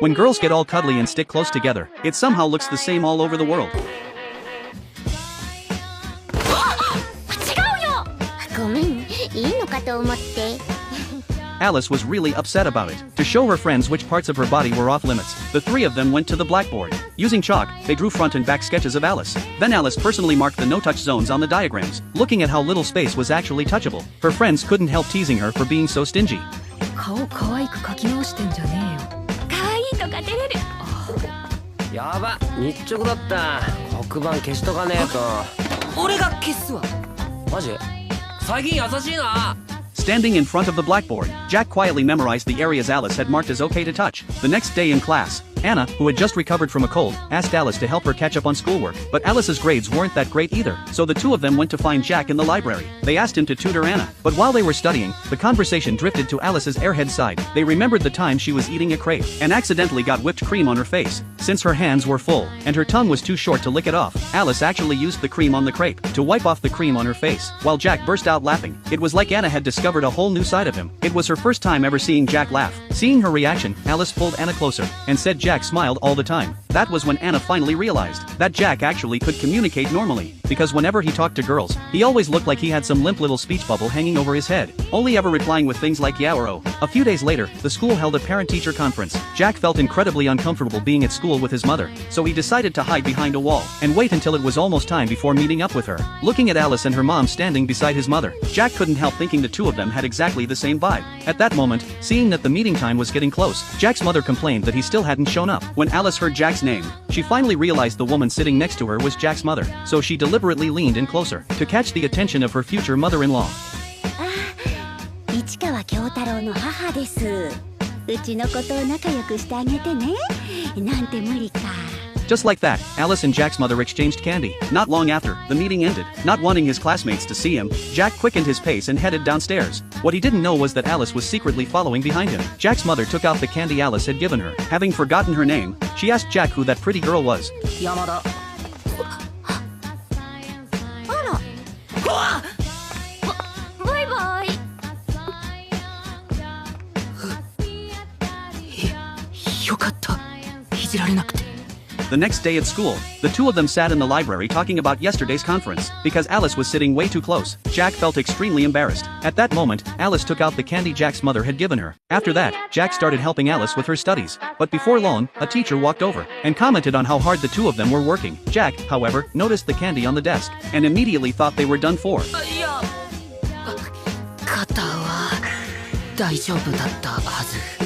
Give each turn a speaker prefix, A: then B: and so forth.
A: When girls get all cuddly and stick close together, it somehow looks the same all over the world.
B: 違うよ。ごめん、いいのかと思って。
A: Alice was really upset about it. To show her friends which parts of her body were off limits, the three of them went to the blackboard. Using chalk, they drew front and back sketches of Alice. Then Alice personally marked the no-touch zones on the diagrams, looking at how little space was actually touchable. Her friends couldn't help teasing her for being so stingy.
C: 顔可愛く描き直してんじゃねえよ。
B: 可愛いとか照れる。
D: やば、日直だった。黒板消しとかねえと。
C: 俺が消すわ。
D: マジ？最近優しいな。
A: Standing in front of the blackboard, Jack quietly memorized the areas Alice had marked as okay to touch. The next day in class, Anna, who had just recovered from a cold, asked Alice to help her catch up on schoolwork, but Alice's grades weren't that great either, so the two of them went to find Jack in the library. They asked him to tutor Anna, but while they were studying, the conversation drifted to Alice's airhead side. They remembered the time she was eating a crepe, and accidentally got whipped cream on her face. Since her hands were full, and her tongue was too short to lick it off, Alice actually used the cream on the crepe to wipe off the cream on her face, while Jack burst out laughing. It was like Anna had discovered a whole new side of him. It was her first time ever seeing Jack laugh. Seeing her reaction, Alice pulled Anna closer, and said Jack smiled all the time. That was when Anna finally realized that Jack actually could communicate normally, because whenever he talked to girls, he always looked like he had some limp little speech bubble hanging over his head, only ever replying with things like yeah or oh. A few days later, the school held a parent-teacher conference. Jack felt incredibly uncomfortable being at school with his mother, so he decided to hide behind a wall and wait until it was almost time before meeting up with her. Looking at Alice and her mom standing beside his mother, Jack couldn't help thinking the two of them had exactly the same vibe. At that moment, seeing that the meeting time was getting close, Jack's mother complained that he still hadn't shown up. When Alice heard Jack's name, she finally realized the woman sitting next to her was Jack's mother, so she deliberately leaned in closer to catch the attention of her future mother-in-law.
B: 市川京太郎の母です。うちのことを仲良くしてあげてね。なんて無理か。
A: Just like that, Alice and Jack's mother exchanged candy. Not long after, the meeting ended. Not wanting his classmates to see him, Jack quickened his pace and headed downstairs. What he didn't know was that Alice was secretly following behind him. Jack's mother took out the candy Alice had given her. Having forgotten her name, she asked Jack who that pretty girl was.
C: 山田。
B: あら。バイバイ。
C: よかった。いじられなくて。
A: The next day at school, the two of them sat in the library talking about yesterday's conference. Because Alice was sitting way too close, Jack felt extremely embarrassed. At that moment, Alice took out the candy Jack's mother had given her. After that, Jack started helping Alice with her studies. But before long, a teacher walked over and commented on how hard the two of them were working. Jack, however, noticed the candy on the desk and immediately thought they were done for.
C: いや、肩は大丈夫だったはず。